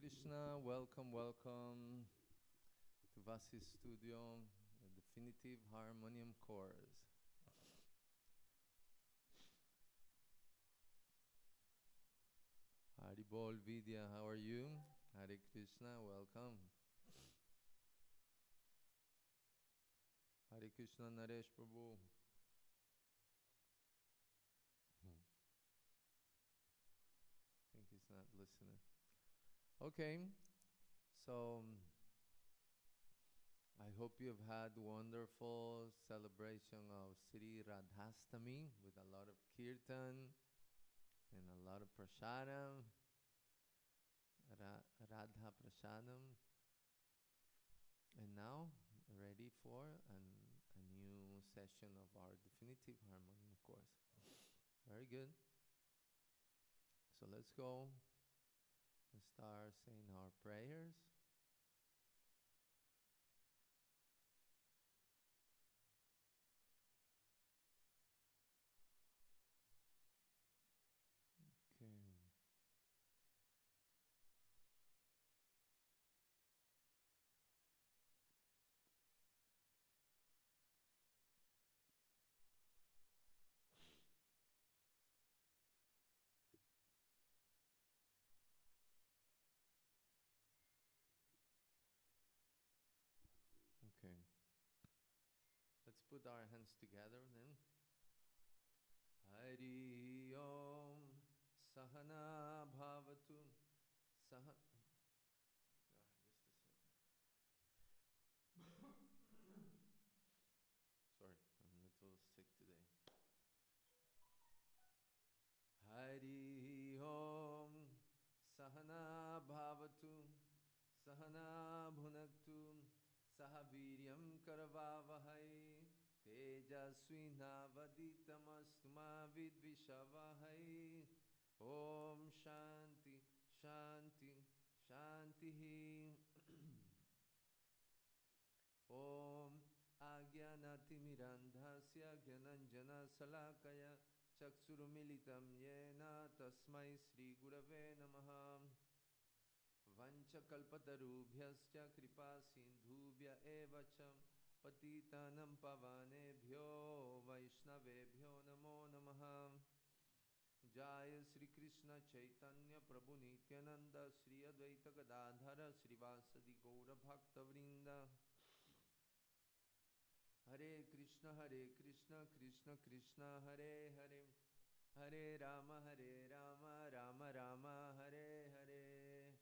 Krishna, welcome, welcome to Vasi's studio, the definitive harmonium course. Hari Bol Vidya, how are you? Hare Krishna, welcome. Hare Krishna Naresh Prabhu. I think he's not listening. Okay, so I hope you've had wonderful celebration of Sri Radhastami with a lot of kirtan and a lot of prasadam, Radha prasadam. And now, ready for a new session of our definitive harmonium course. Very good. So let's go and start saying our prayers. Okay. Okay. Let's put our hands together then. Hari Om Sahana Bhavatu Saha. Just a second. Sorry, I'm a little sick today. Hari Om Sahana Bhavatu Sahana Bhunaktu Sahaviryam Karavavahai Tejasvinavaditamastu ma vidvishavahai. Om Shanti Shanti Shanti. Om Agyanatimirandhasya Gyananjana Salakaya Chaksurumilitam Yena Tasmai Sri Gurave Namaha. Vanchakalpatarubhyascha kripa sindhubhya evacha patitanam pavanebhyo vaishnavebhyo namo namaha. Jaya Sri Krishna Chaitanya Prabhu Nityananda Sri Advaita Gadadhara Srivasadi Gaura Bhakta Vrinda. Hare Krishna Krishna Krishna Hare Hare, Hare Rama Rama Rama Hare Hare.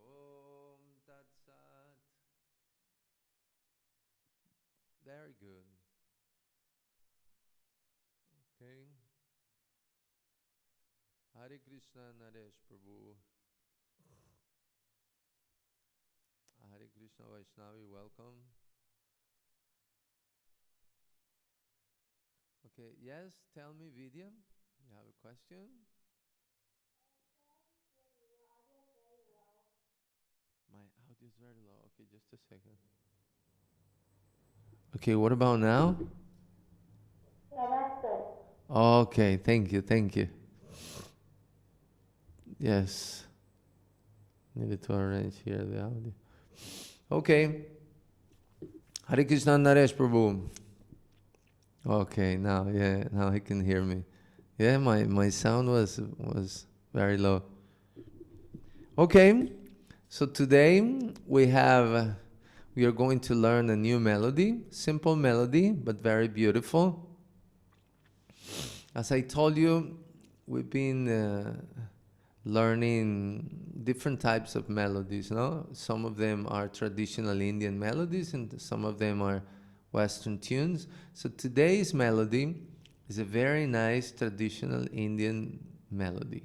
Om Tat Sat. Very good. Okay. Hare Krishna Naresh Prabhu. Hare Krishna Vaishnavi, welcome. Okay, yes, tell me Vidya, you have a question? My audio is very low. Okay, just a second. Okay, what about now? Yeah, that's good. Okay, thank you, thank you. Yes. Needed to arrange here the audio. Okay. Hare Krishna Naresh Prabhu. Okay, now he can hear me. Yeah, my sound was very low. Okay, so today we are going to learn a new melody, simple melody, but very beautiful. As I told you, we've been learning different types of melodies, no? Some of them are traditional Indian melodies and some of them are Western tunes. So today's melody is a very nice traditional Indian melody.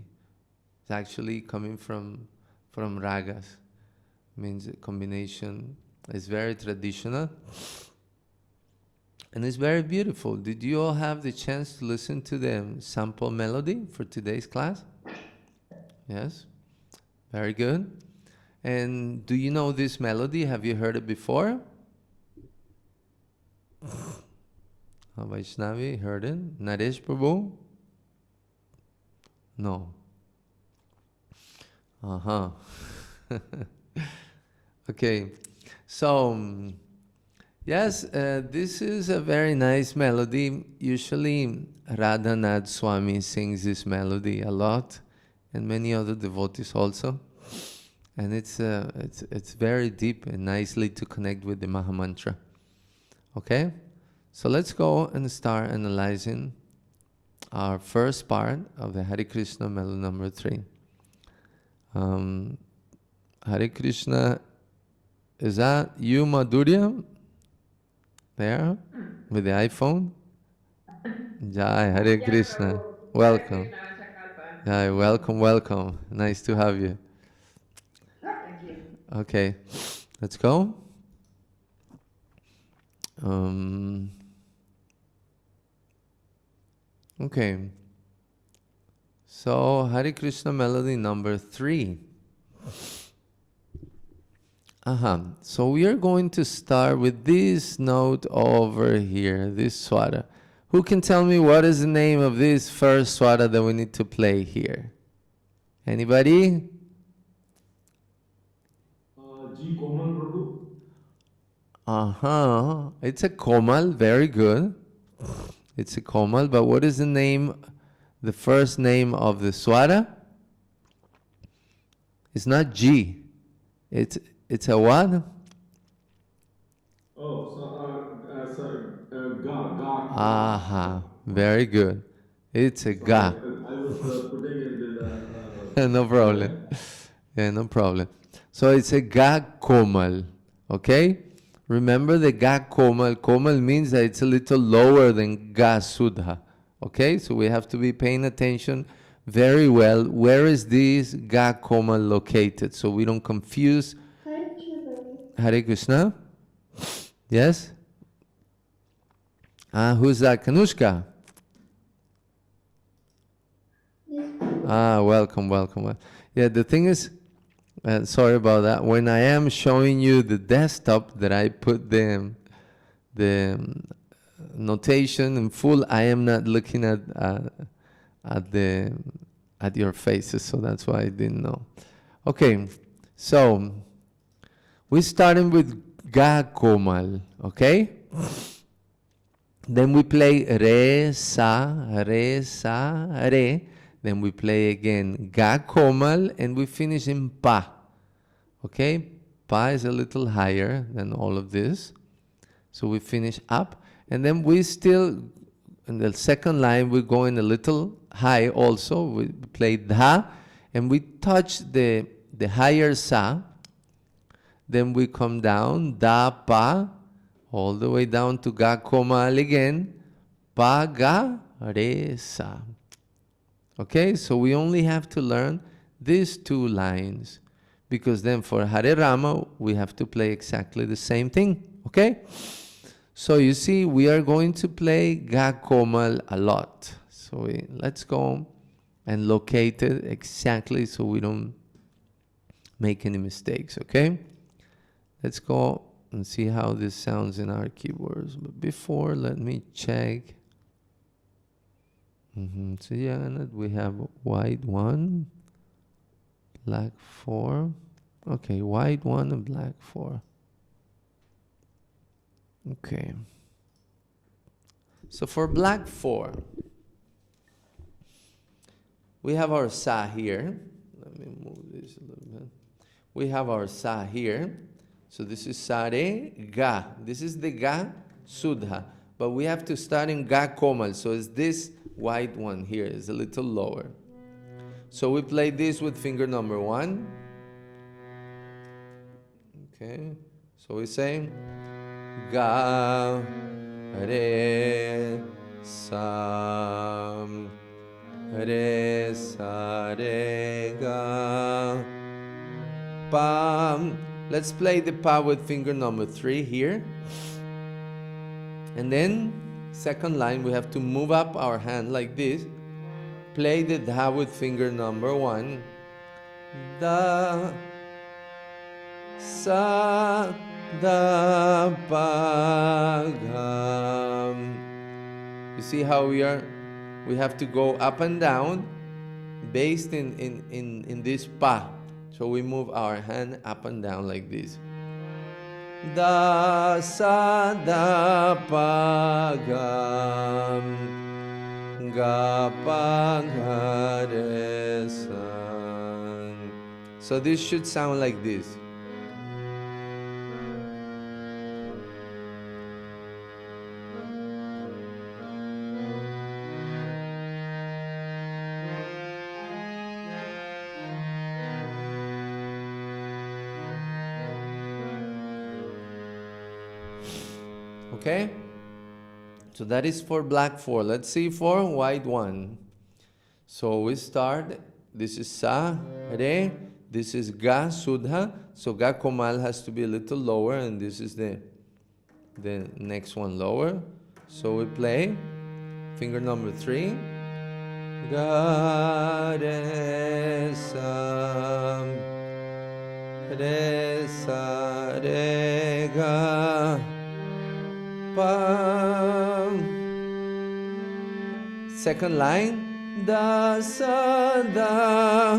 It's actually coming from ragas. Means a combination. It's very traditional. And it's very beautiful. Did you all have the chance to listen to the sample melody for today's class? Yes? Very good. And do you know this melody? Have you heard it before? Vaishnavi, heard it? Naresh Prabhu? No. Uh-huh. Okay, so yes, this is a very nice melody. Usually, Radhanath Swami sings this melody a lot, and many other devotees also. And it's very deep and nicely to connect with the Mahamantra. Okay, so let's go and start analyzing our first part of the Hare Krishna melody number 3. Hare Krishna, is that you, Madhurya? There with the iPhone? Jai, Hare Yes, Krishna. Prabhu. Hare Welcome. Krishna, Chakalpa. Jai, welcome, welcome. Nice to have you. Thank you. Okay, let's go. Okay, so Hare Krishna melody number 3. So we are going to start with this note over here, this swara. Who can tell me what is the name of this first swara that we need to play here? Anybody? G. Komal Prabhu. It's a komal, very good. It's a komal, but what is the name, the first name of the swara? It's not G. It's a what? Oh, Ga. Very good. It's a Sorry, ga. I was putting it in No problem. Yeah, no problem. So it's a ga komal. Okay? Remember the ga komal. Komal means that it's a little lower than ga sudha. Okay? So we have to be paying attention very well. Where is this ga komal located? So we don't confuse. Hare Krishna Prabhu. Hare Krishna? Yes? Who's that? Kanushka? Yes. Welcome, welcome. Yeah, the thing is, sorry about that. When I am showing you the desktop that I put the notation in full, I am not looking at your faces, so that's why I didn't know. Okay, so we're starting with Ga Komal, okay? Then we play Re, Sa, Re, Sa, Re. Then we play again Ga Komal and we finish in Pa. Okay? Pa is a little higher than all of this. So we finish up. And then we still, in the second line, we're going a little high also. We play Dha and we touch the higher Sa. Then we come down, Da, Pa, all the way down to Ga Komal again, Pa, Ga, Re, Sa. Okay, so we only have to learn these 2 lines because then for Hare Rama, we have to play exactly the same thing. Okay? So you see, we are going to play Ga Komal a lot. So let's go and locate it exactly so we don't make any mistakes. Okay? Let's go and see how this sounds in our keyboards. But before, let me check. So yeah, we have white 1, black 4. Okay, white 1 and black 4. Okay. So for black 4, we have our Sa here. Let me move this a little bit. We have our Sa here. So this is Sa Re Ga. This is the Ga Sudha. But we have to start in Ga Komal. So it's this white one here. It's a little lower. So we play this with finger number 1. Okay. So we say Ga Re Sa Re Sa Re Ga Pa. Let's play the Pa with finger number 3 here. And then, second line, we have to move up our hand like this. Play the Dha with finger number 1. Da, Sa, Da, Pa, Ga. You see how we have to go up and down based in this Pa. So we move our hand up and down like this. Da sa da pa ga ga pa ga re sa. So this should sound like this. Okay? So that is for black 4. Let's see for white 1. So we start. This is sa, re. This is ga, sudha. So ga komal has to be a little lower, and this is the next one lower. So we play finger number 3. Ga, re, sa, re, ga, pa. Second line. Da, sa, da,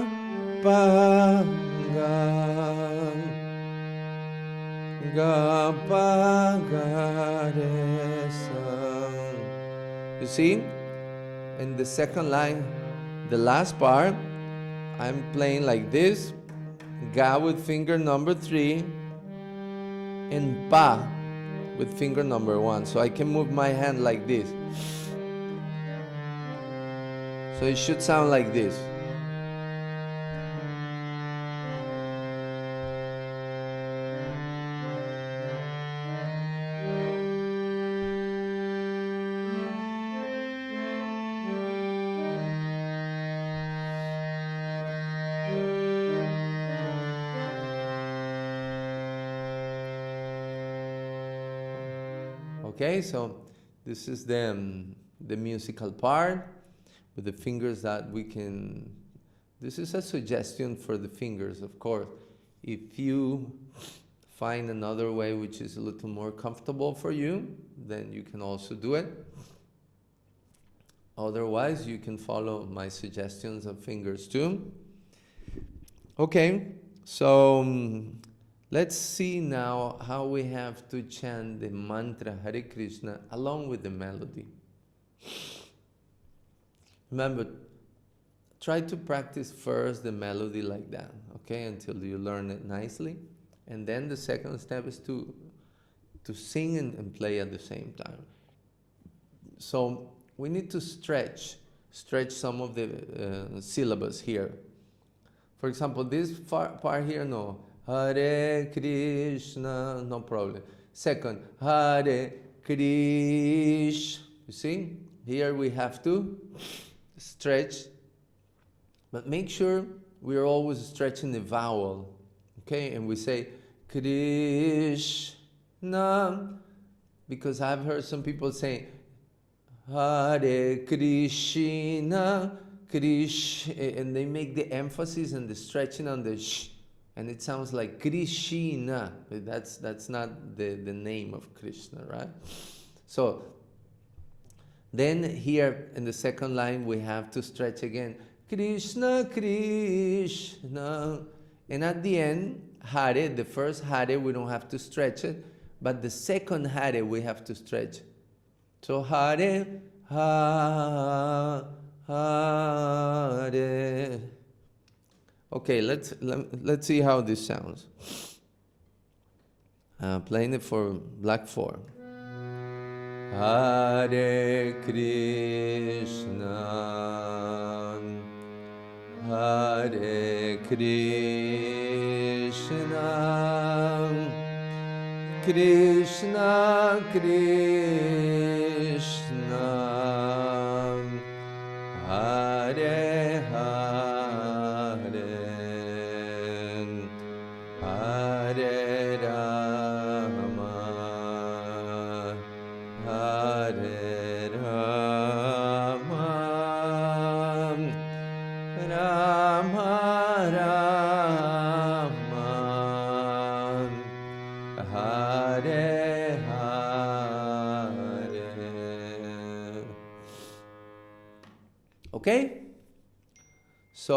pa, ga, pa, ga, re, sa. You see? In the second line, the last part, I'm playing like this. Ga with finger number 3 and pa with finger number 1. So I can move my hand like this. So it should sound like this. Okay, so this is the musical part with the fingers that we can. This is a suggestion for the fingers, of course. If you find another way which is a little more comfortable for you, then you can also do it. Otherwise, you can follow my suggestions of fingers too. Okay, so let's see now how we have to chant the mantra Hare Krishna along with the melody. Remember, try to practice first the melody like that, okay, until you learn it nicely. And then the second step is to sing and play at the same time. So we need to stretch some of the syllables here. For example, this part here, no. Hare Krishna, no problem. Second, Hare Krishna. You see? Here we have to stretch, but make sure we are always stretching the vowel. Okay? And we say Krishna, because I've heard some people say Hare Krishna, and they make the emphasis and the stretching on the sh, and it sounds like Krishna, but that's not the name of Krishna, right? So then here in the second line we have to stretch again, Krishna, Krishna, and at the end, Hare, the first Hare we don't have to stretch it, but the second Hare we have to stretch. So Hare, Hare. Okay, let's see how this sounds. Playing it for black 4. Hare Krishna, Hare Krishna, Krishna Krishna, Hare Hare, Hare Rama, Hare Rama, Rama Rama, Hare Hare. Okay? So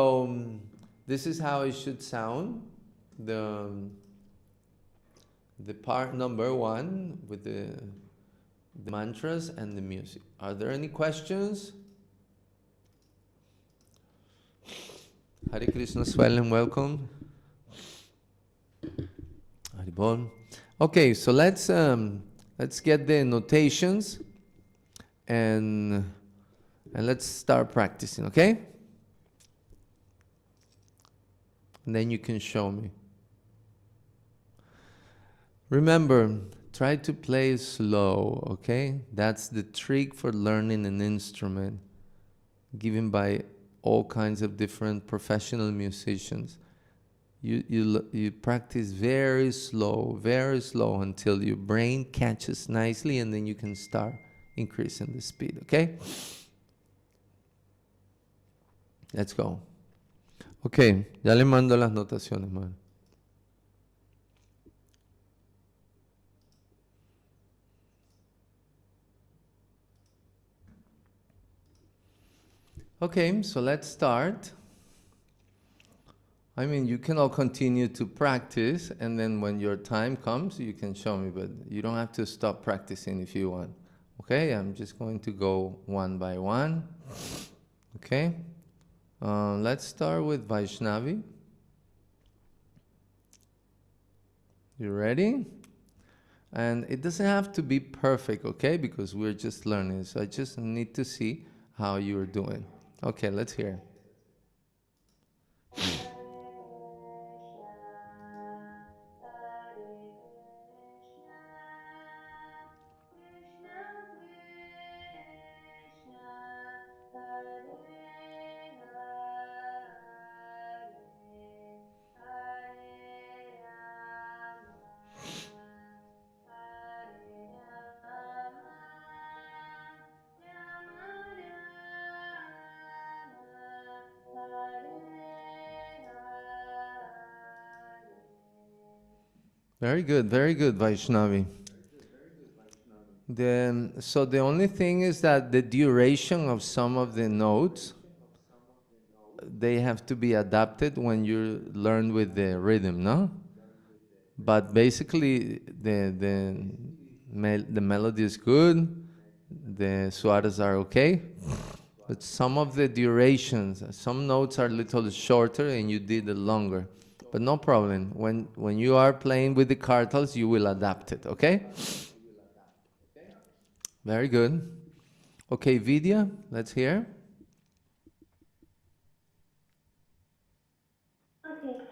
This is how it should sound. The the part number one with the mantras and the music. Are there any questions? Hare Krishna, Swellen, welcome. Haribol. Okay, so let's get the notations and let's start practicing, okay? And then you can show me. Remember, try to play slow, okay? That's the trick for learning an instrument given by all kinds of different professional musicians. You practice very slow until your brain catches nicely, and then you can start increasing the speed, okay? Let's go. Okay, ya le mando las notaciones, man. Okay, so let's start. I mean, you can all continue to practice, and then when your time comes, you can show me, but you don't have to stop practicing if you want. Okay, I'm just going to go one by one. Okay, let's start with Vaishnavi. You ready? And it doesn't have to be perfect, okay, because we're just learning, so I just need to see how you're doing. Okay, let's hear. Very good, Vaishnavi. So the only thing is that the duration of some of the notes, they have to be adapted when you learn with the rhythm, no? But basically, the melody is good, the swaras are okay, but some of the durations, some notes are a little shorter and you did it longer. But no problem. When you are playing with the kartals, you will adapt it, okay? Very good. Okay, Vidya, let's hear. Okay.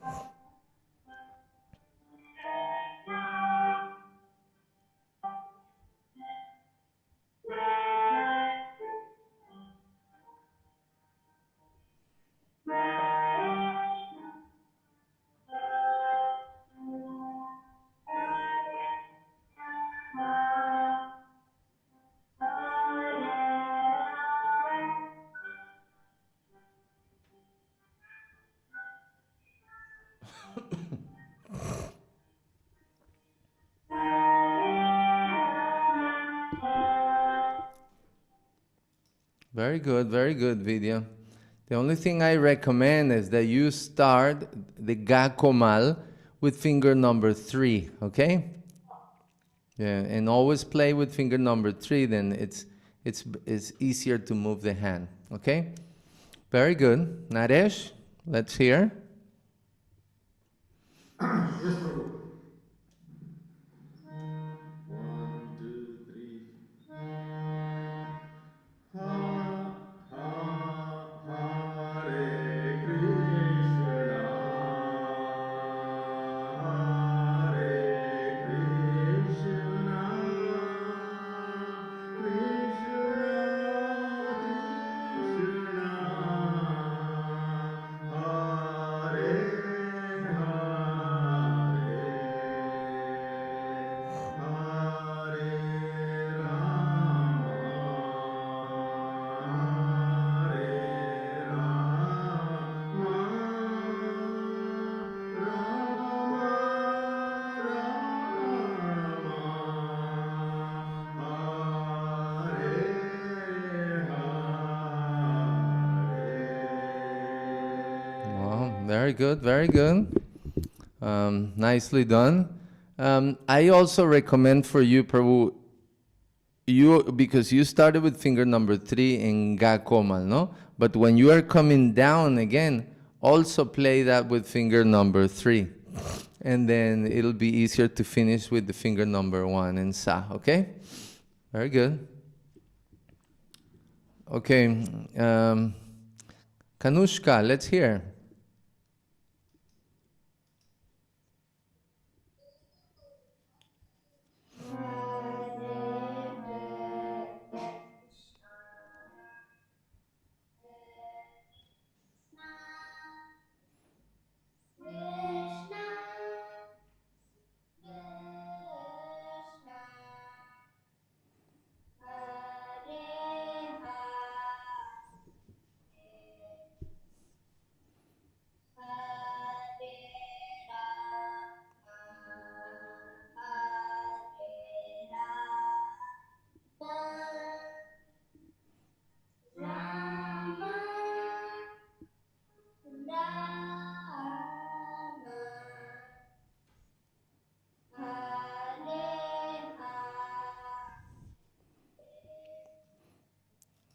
Oh, moment. Very good, Vidya. The only thing I recommend is that you start the ga komal with finger number 3, okay? Yeah, and always play with finger number 3, then it's easier to move the hand, okay? Very good. Naresh, let's hear. Yes, Prabhu. 1, 2, 3. Ha, ha, Hare Krishna, Hare Krishna, Krishna, Krishna, Very good, very good. Nicely done. I also recommend for you, Prabhu, because you started with finger number 3 in Ga Komal, no? But when you are coming down again, also play that with finger number 3. And then it'll be easier to finish with the finger number 1 in Sa, okay? Very good. Okay, Kanushka, let's hear.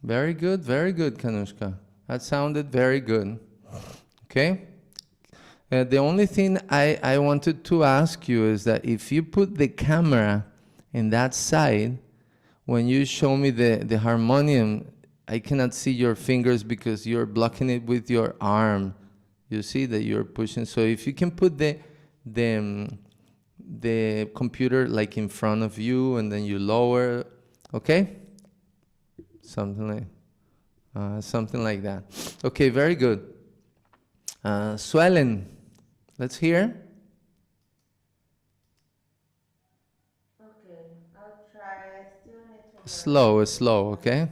Very good, Kanushka. That sounded very good. Okay? The only thing I wanted to ask you is that if you put the camera in that side, when you show me the harmonium, I cannot see your fingers because you're blocking it with your arm. You see that you're pushing. So if you can put the computer like in front of you and then you lower, okay? Something like that. Okay, very good. Swellen, let's hear. Okay, I'll try. I still need to learn. Slow, okay?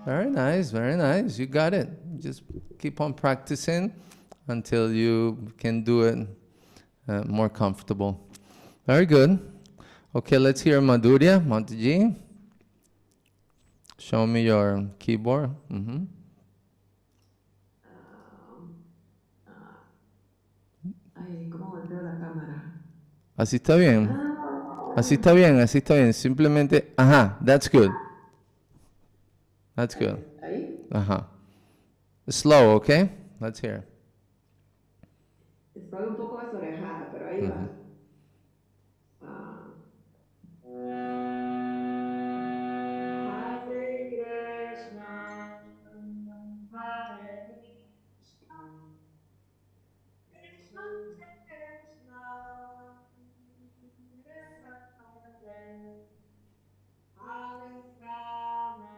Very nice, very nice. You got it. Just keep on practicing until you can do it more comfortable. Very good. Okay, let's hear Madhurya. Mataji, show me your keyboard. Ay, ¿cómo volteo la cámara? Así está bien. Así está bien, así está bien. Simplemente, ajá, that's good. That's good. Ahí. Ajá. Slow, okay? Let's hear. Estoy un poco desorejada, pero ahí va. Hare Krishna, Hare Krishna, Krishna Krishna, Krishna Hare, Hare Rama,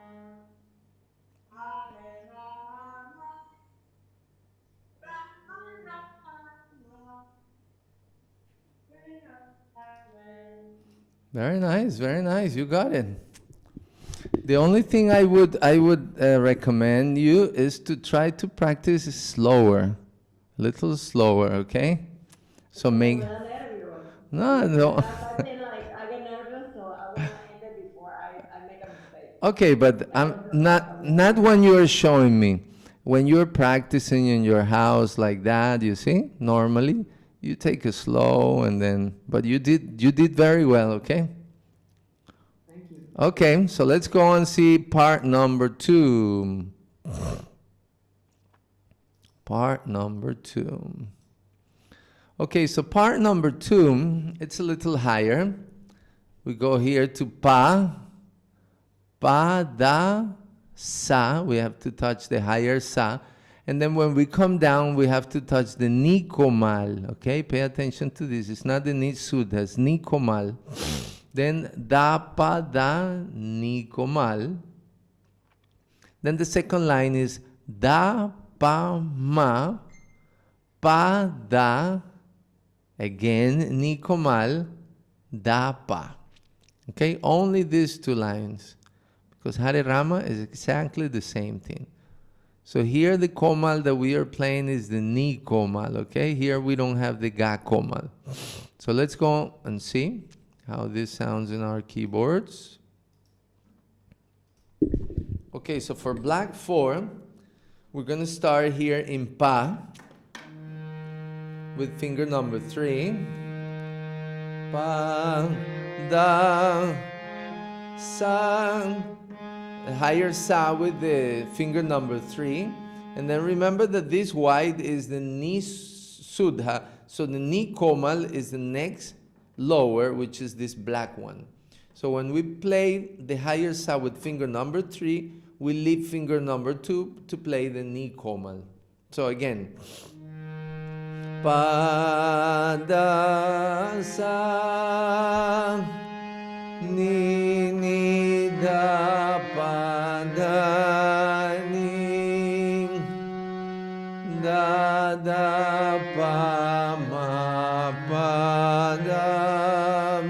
Hare Rama, Rama Rama, Hare Hare. Very nice, very nice. You got it. The only thing I would recommend you is to try to practice slower, a little slower, okay? So make Me da nervios. no. I mean, like, I get nervous, so I want to end it before I make a mistake. Okay, but I'm not when you're showing me. When you're practicing in your house like that, you see, normally you take it slow and then. But you did very well, okay? Thank you. Okay, so let's go and see part number 2. Part number 2. Okay, so part number 2, it's a little higher. We go here to pa, da, sa. We have to touch the higher sa. And then when we come down, we have to touch the ni komal. Okay, pay attention to this. It's not the ni suddha, it's ni komal. Then da pa da ni komal. Then the second line is da pa ma pa da, again ni komal, da pa. Okay, only these two lines, because Hare Rama is exactly the same thing. So here the komal that we are playing is the ni komal. Okay, here we don't have the ga komal. So let's go and see how this sounds in our keyboards. Okay, so for black 4, we're going to start here in pa with finger number 3. Pa, da, sa. A higher sa with the finger number 3. And then remember that this white is the ni suddha. So the ni komal is the next lower, which is this black one. So when we play the higher sa with finger number 3, we leave finger number 2 to play the ni komal. So again, pa da sa ni ni da pa da ni da da pa ma pa da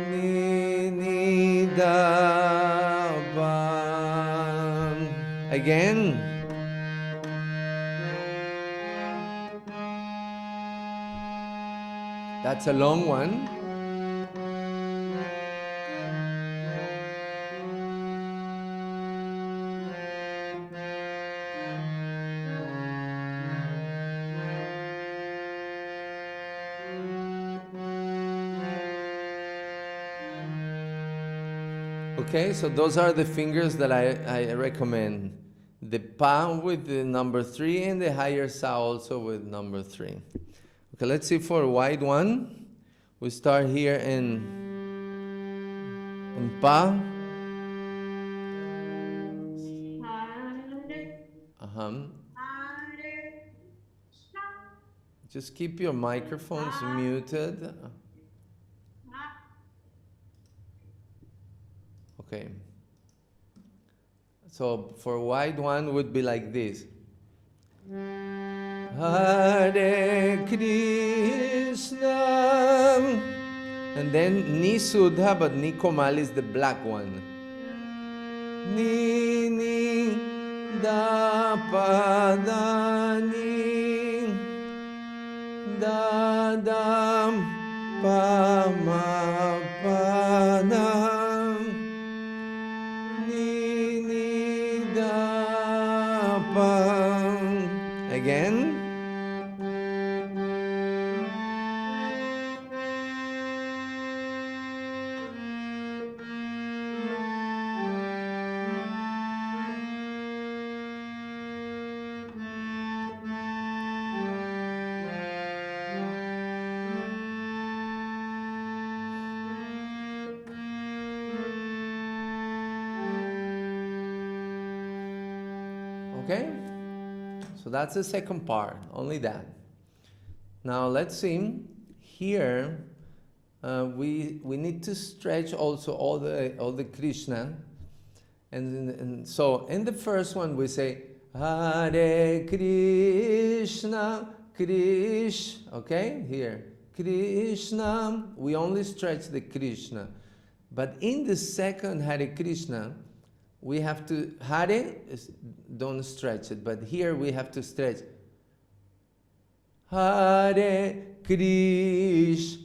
ni ni da pa. Again. That's a long one. Okay, so those are the fingers that I recommend. The pa with the number 3 and the higher sa also with number 3. Okay, let's see for white one. We start here in pa. Just keep your microphones muted. Okay. So for white one would be like this. Hare Krishna. And then ni suddha, but ni komal is the black one. Ni ni da pa da ni da da pa ma pa da. Again. Okay? So that's the second part, only that. Now let's see. Here, we need to stretch also all the Krishna, and so in the first one we say Hare Krishna, Krish. Okay, here Krishna. We only stretch the Krishna, but in the second Hare Krishna, we have to, Hare, don't stretch it, but here we have to stretch. Hare Krishna.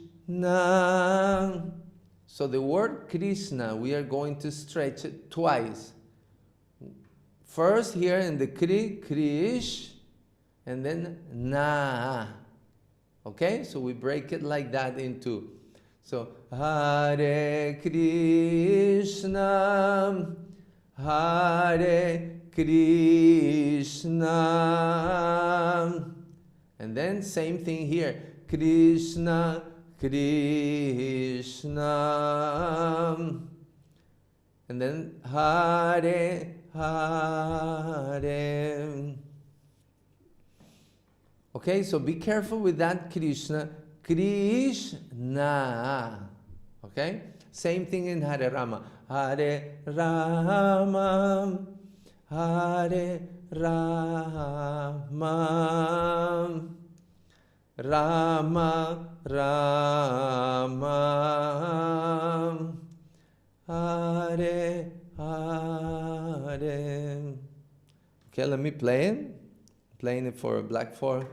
So the word Krishna, we are going to stretch it twice. First here in the Krish, and then Na. Okay, so we break it like that in two. So Hare Krishna, Hare Krishna. And then same thing here. Krishna, Krishna. And then Hare, Hare. Okay, so be careful with that Krishna. Krishna. Okay? Same thing in Hare Rama. Hare Rama. Hare Rama. Rama Rama. Hare Hare. Okay, let me play it. Playing it for Black 4.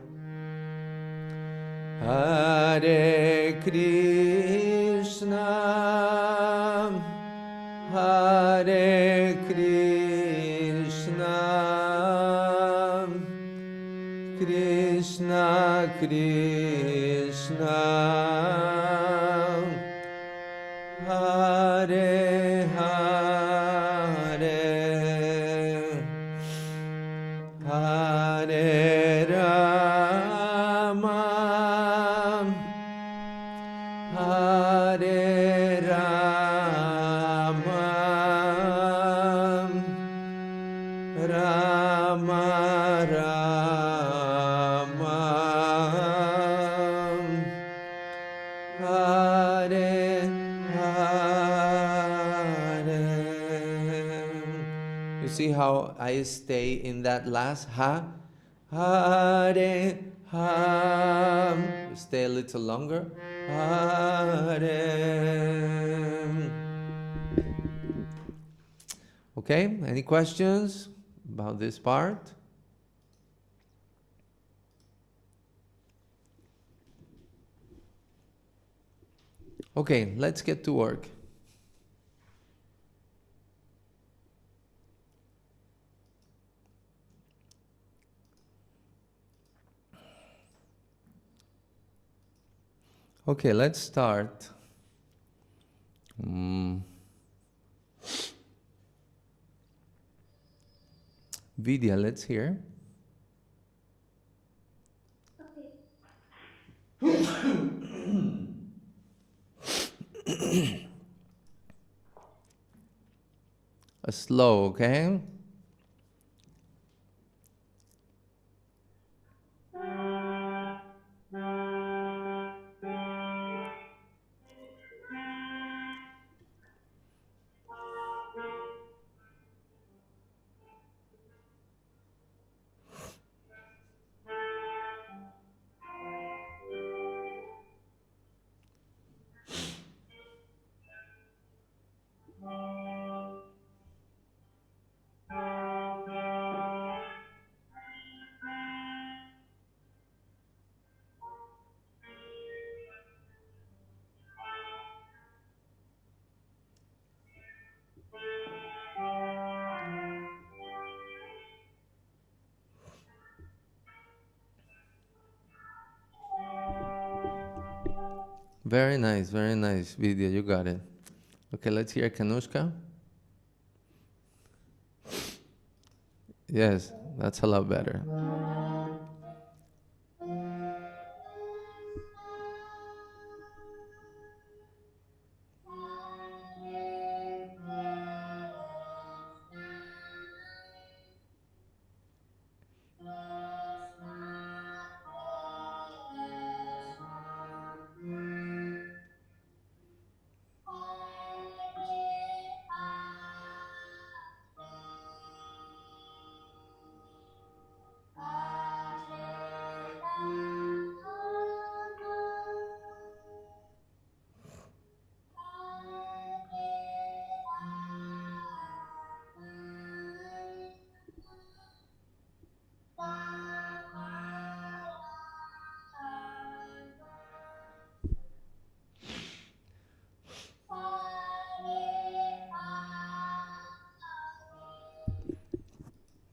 Hare Krishna, Hare Krishna, Krishna Krishna, Hare Hare, Hare Rama, Hare Rama, Rama Rama, Hare Hare. You see how I stay in that last ha? Hare ha. Stay a little longer. Hare. Okay, any questions about this part? Okay, let's get to work. Okay, let's start. Vidya, let's hear. A slow, okay? Very nice, Vidya, you got it. Okay, let's hear Kanushka. Yes, that's a lot better.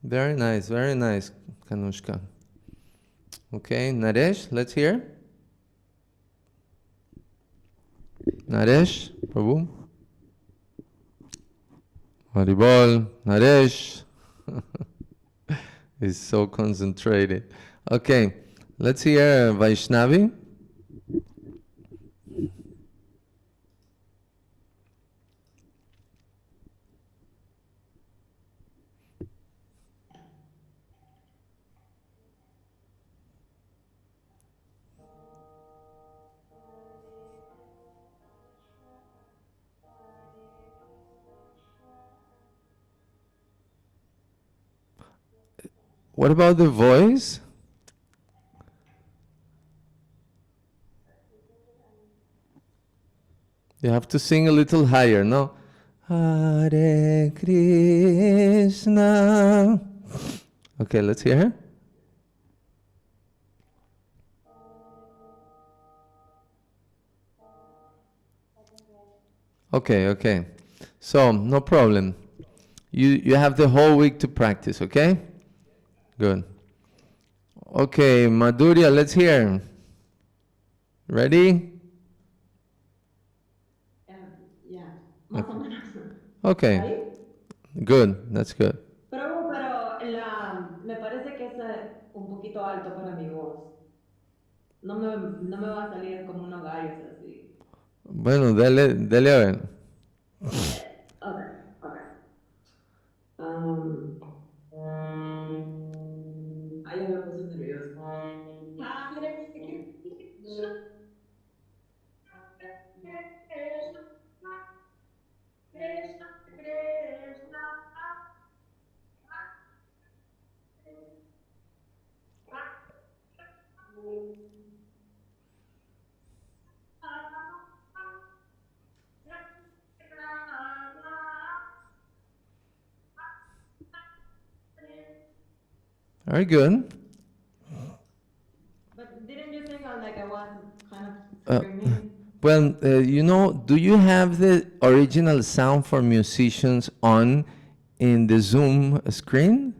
Very nice, Kanushka. Okay, Naresh, let's hear. Naresh, Prabhu. Haribol, Naresh. He's so concentrated. Okay, let's hear Vaishnavi. What about the voice? You have to sing a little higher, no? Hare Krishna. Okay, let's hear. Okay, okay. So, no problem. You have the whole week to practice, okay? Good. Okay, Madhurya, let's hear. Ready? Ya, más o menos. Okay, ¿Ahí? good. That's good. Pero me parece que es un poquito alto para mi voz. No me va a salir como unos gallos así. Bueno, dele a ver. Ok, ok. Ay, ya me puse nerviosa. Very good. But didn't you think like I was kind of Uh, screaming? Well, do you have the original sound for musicians on in the Zoom screen?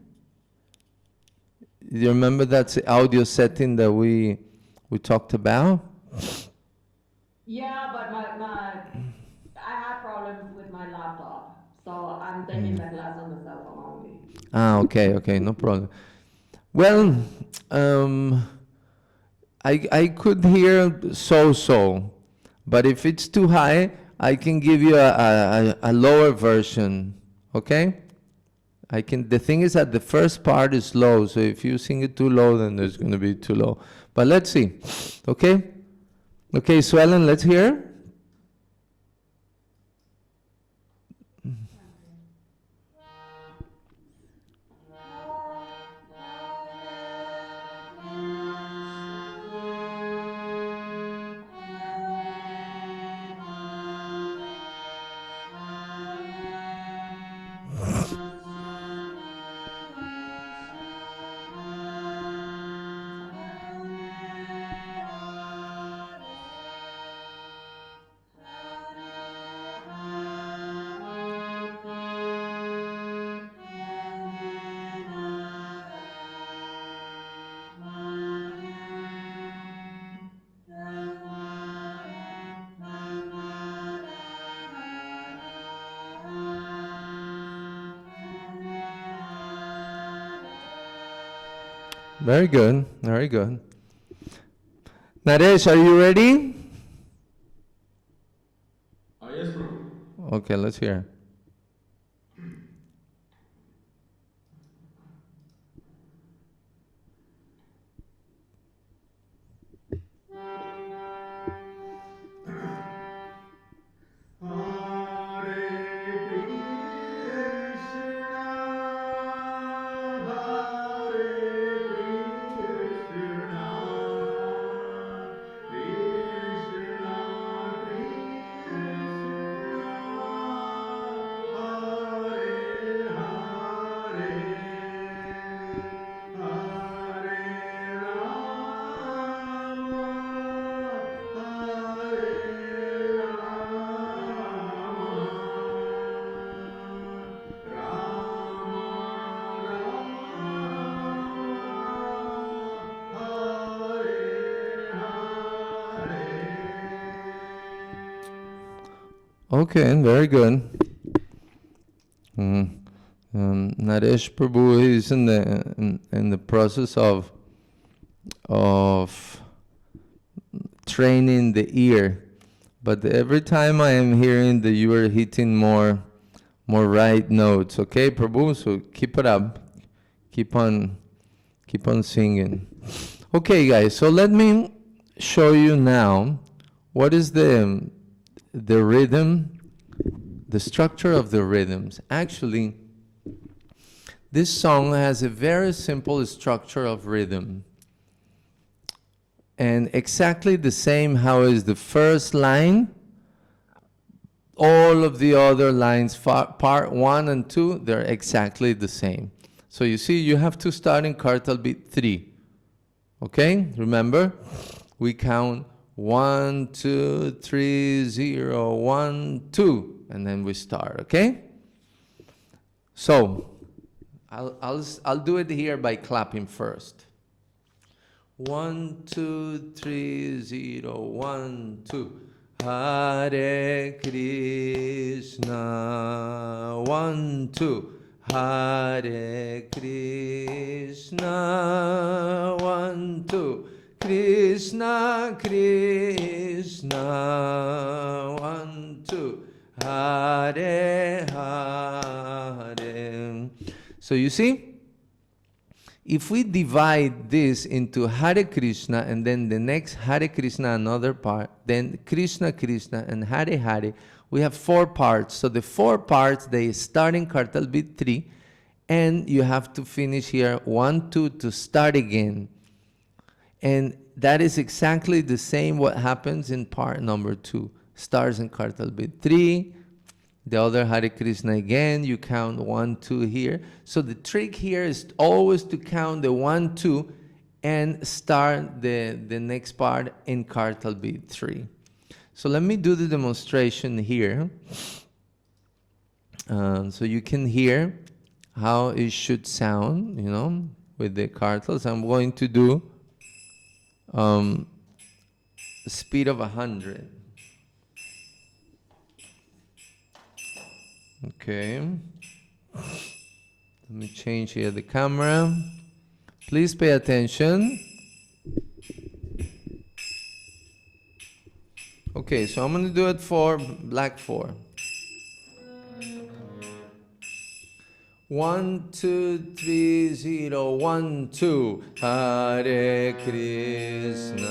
You remember that's the audio setting that we talked about? Yeah, but I have problems with my laptop, so I'm taking the class on the cell phone only. Ah, okay, no problem. Well, I could hear so, but if it's too high, I can give you a lower version, okay? The thing is that the first part is low, so if you sing it too low, then there's going to be too low. But let's see, okay? Okay, so Ellen, let's hear. Very good, very good. Naresh, are you ready? Yes, Prabhu. Okay, let's hear. Okay, very good. Naresh Prabhu is in the process of training the ear, but every time I am hearing that you are hitting more right notes. Okay, Prabhu, so keep it up, keep on singing. Okay, guys, so let me show you now what is the rhythm, the structure of the rhythms. Actually, This song has a very simple structure of rhythm. And exactly the same how is the first line, all of the other lines, part 1 and 2, they're exactly the same. So you see, you have to start in quartal beat 3. Okay, remember? We count 1, 2, 3, 0, 1, 2, and then we start, okay? So, I'll do it here by clapping first. 1, 2, 3, 0, 1, 2. Hare Krishna. 1, 2. Hare Krishna. 1, 2. Krishna Krishna. 1, 2. Hare Hare. So you see? If we divide this into Hare Krishna and then the next Hare Krishna another part, then Krishna Krishna and Hare Hare, we have 4 parts. So the 4 parts, they start in quartal beat 3 and you have to finish here 1, 2 to start again. And that is exactly the same what happens in part number 2. Starts in quartal beat 3. The other Hare Krishna again, you count 1, 2 here. So the trick here is always to count the 1, 2 and start the next part in quartal beat 3. So let me do the demonstration here. So you can hear how it should sound, you know, with the quartals. I'm going to do speed of 100. Okay, let me change here the camera. Please pay attention. Okay, so I'm going to do it for black 4. 1, 2, 3, 0, 1, 2. Hare Krishna.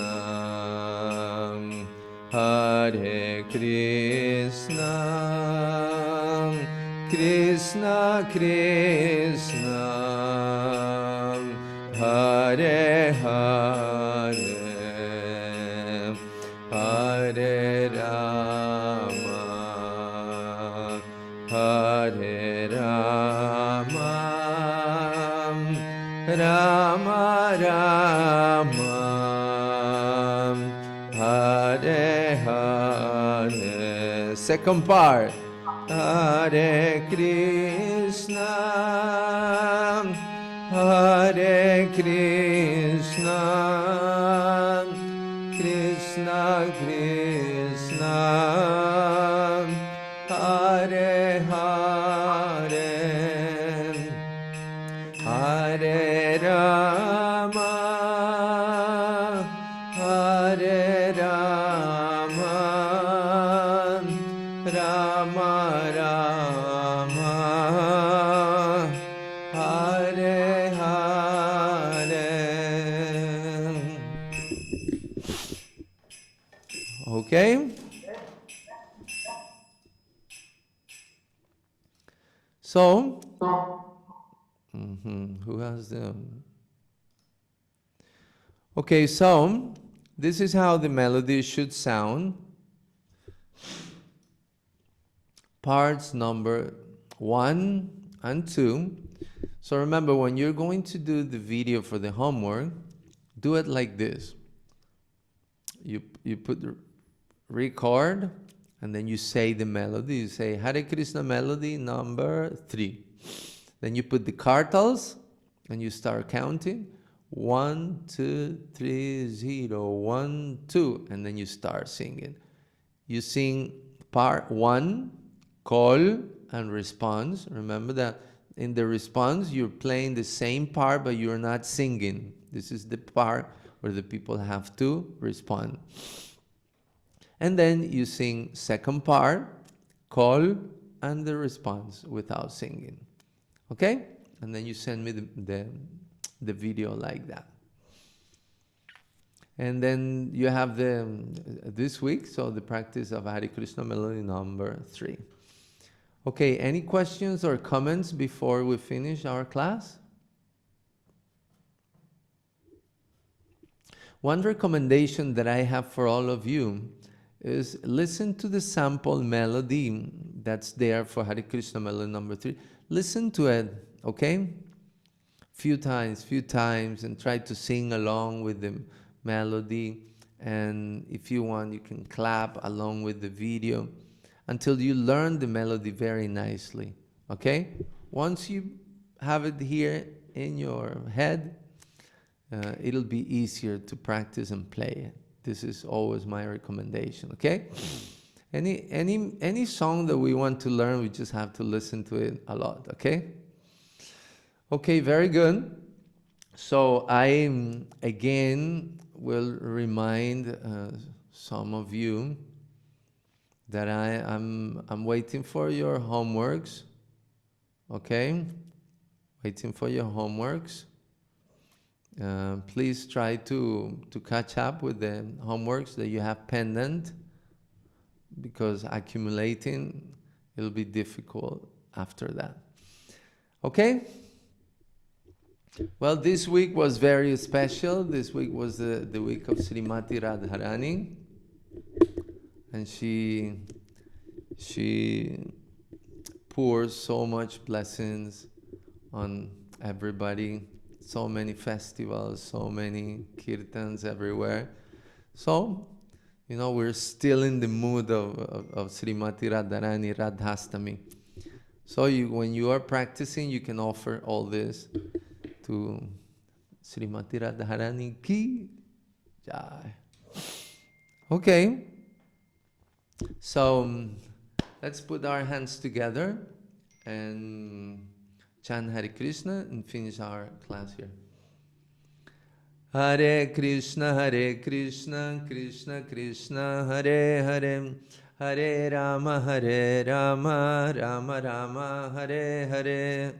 Hare Krishna. Krishna Krishna. Hare Hare. Hare Rama. Hare Rama. Rama Rama. Hare Hare. Second part. Hare Krishna. Hare Krishna. Krishna Krishna. Hare Hare. Hare Rama. Hare Rama. Rama Rama. Hare Hare. Okay? So, who has them? Okay, so this is how the melody should sound. Parts number 1 and 2. So remember, when you're going to do the video for the homework, do it like this. You put the record and then you say the melody. You say Hare Krishna melody number 3. Then you put the quartals and you start counting. 1, 2, 3, 0, 1, 2, and then you start singing. You sing part 1, call and response. Remember that in the response you're playing the same part but you're not singing. This is the part where the people have to respond. And then you sing second part, call and the response without singing. Okay? And then you send me the video like that. And then you have this week, so the practice of Hare Krishna melody number 3. Okay, any questions or comments before we finish our class? One recommendation that I have for all of you is listen to the sample melody that's there for Hare Krishna melody number 3. Listen to it, okay? Few times, and try to sing along with the melody. And if you want, you can clap along with the video until you learn the melody very nicely, okay? Once you have it here in your head, it'll be easier to practice and play it. This is always my recommendation, okay? Any song that we want to learn, we just have to listen to it a lot, okay? Okay, very good. So I again will remind some of you that I'm waiting for your homeworks, okay? Waiting for your homeworks. Please try to catch up with the homeworks that you have pending, because accumulating, it'll be difficult after that. Okay? Well, this week was very special. This week was the week of Srimati Radharani. And she pours so much blessings on everybody. So many festivals, so many kirtans everywhere. So, we're still in the mood of Srimati Radharani, Radhastami. So when you are practicing, you can offer all this to Srimati Radharani ki jai. Okay. So let's put our hands together and chant Hare Krishna and finish our class here. Hare Krishna, Krishna Krishna, Hare Hare, Hare Rama, Rama Rama, Hare Hare.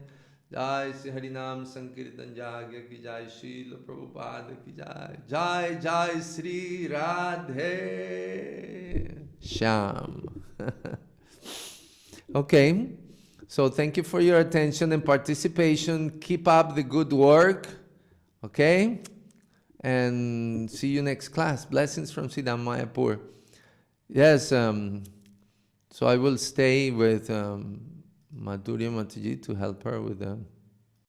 Jai Sri Harinam Sankirtan Jagya ki Jai, Srila Prabhupada ki Jai, Jai Jai Sri Radhe Shyam. Okay. So thank you for your attention and participation. Keep up the good work, okay? And see you next class. Blessings from Siddham Mayapur. Yes, so I will stay with Madhurya Mataji to help her with